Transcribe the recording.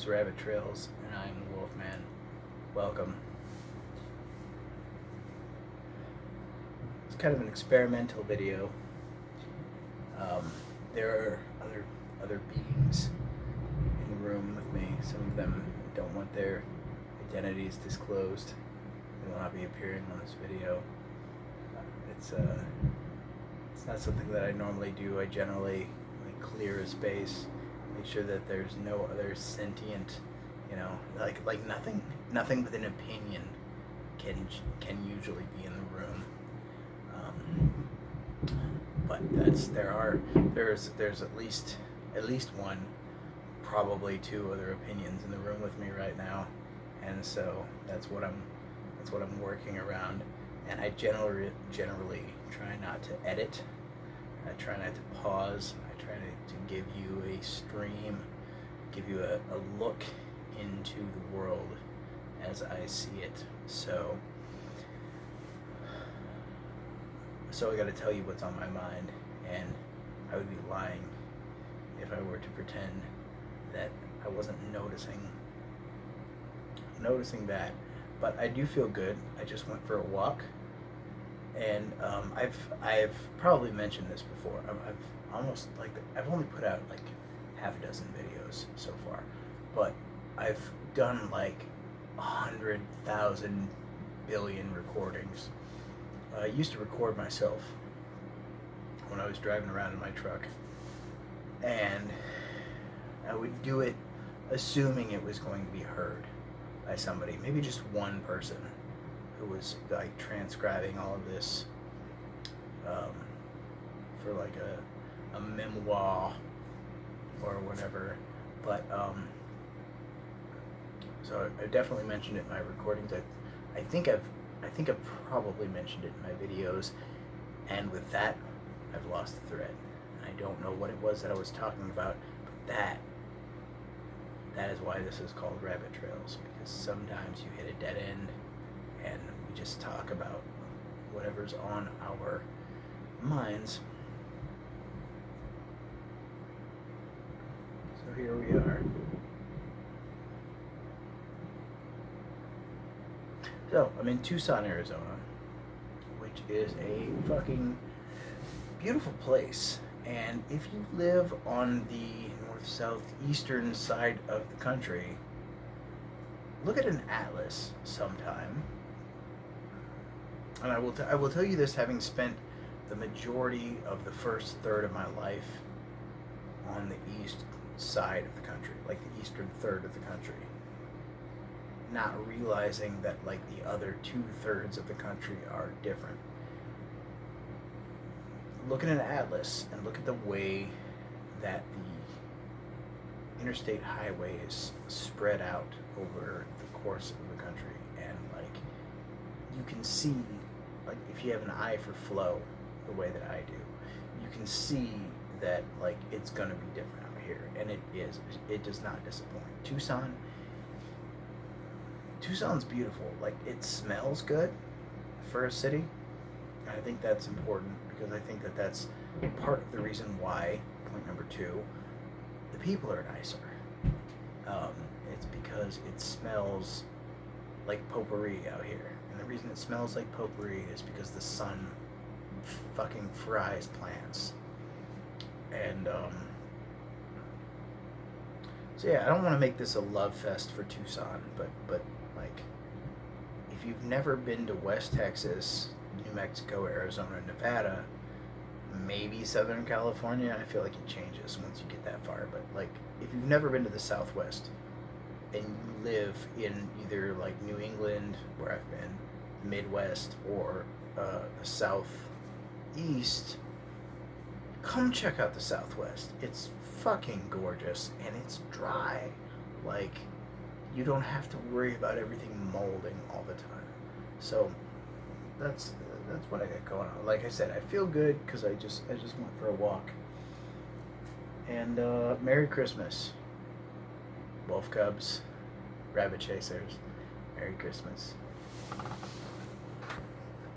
is Rabbit Trails, and I'm the Wolfman. Welcome. It's kind of an experimental video. There are other beings in the room with me. Some of them don't want their identities disclosed. They will not be appearing on this video. It's not something that I normally do. I generally clear a space, make sure that there's no other sentient, like nothing with an opinion can usually be in the room. But there's at least one, probably two other opinions in the room with me right now, and so that's what I'm working around. And I generally try not to edit. I try not to pause. I try to give you a stream, give you a look into the world as I see it. So I got to tell you what's on my mind, and I would be lying if I were to pretend that I wasn't noticing that. But I do feel good. I just went for a walk, and I've probably mentioned this before. I've only put out like half a dozen videos so far, but I've done like 100,000 billion recordings. I used to record myself when I was driving around in my truck, and I would do it assuming it was going to be heard by somebody, maybe just one person who was like transcribing all of this for like a memoir or whatever. But so I definitely mentioned it in my recordings. I think I've probably mentioned it in my videos, and with that I've lost the thread. I don't know what it was that I was talking about, but that is why this is called Rabbit Trails, because sometimes you hit a dead end and we just talk about whatever's on our minds. So here we are. So I'm in Tucson, Arizona, which is a fucking beautiful place. And if you live on the north-southeastern side of the country, look at an atlas sometime. And I will tell you this, having spent the majority of the first third of my life on the east side of the country, like the eastern third of the country, not realizing that like the other 2/3 of the country are different. Look at an atlas and look at the way that the interstate highways spread out over the course of the country, and like you can see, like if you have an eye for flow the way that I do, you can see that like it's gonna be different out here, and it does not disappoint. Tucson's beautiful. Like, it smells good for a city. I think that's important, because I think that that's part of the reason why, point number 2, the people are nicer. It's because it smells like potpourri out here. And the reason it smells like potpourri is because the sun fucking fries plants. And, so yeah, I don't want to make this a love fest for Tucson, but like, if you've never been to West Texas, New Mexico, Arizona, Nevada, maybe Southern California, I feel like it changes once you get that far, but like, if you've never been to the Southwest and you live in either like New England, where I've been, Midwest, or the Southeast, come check out the Southwest. It's fucking gorgeous, and it's dry. Like, you don't have to worry about everything molding all the time. So that's what I got going on. Like I said, I feel good because I just went for a walk. And Merry Christmas, Wolf Cubs, Rabbit Chasers. Merry Christmas.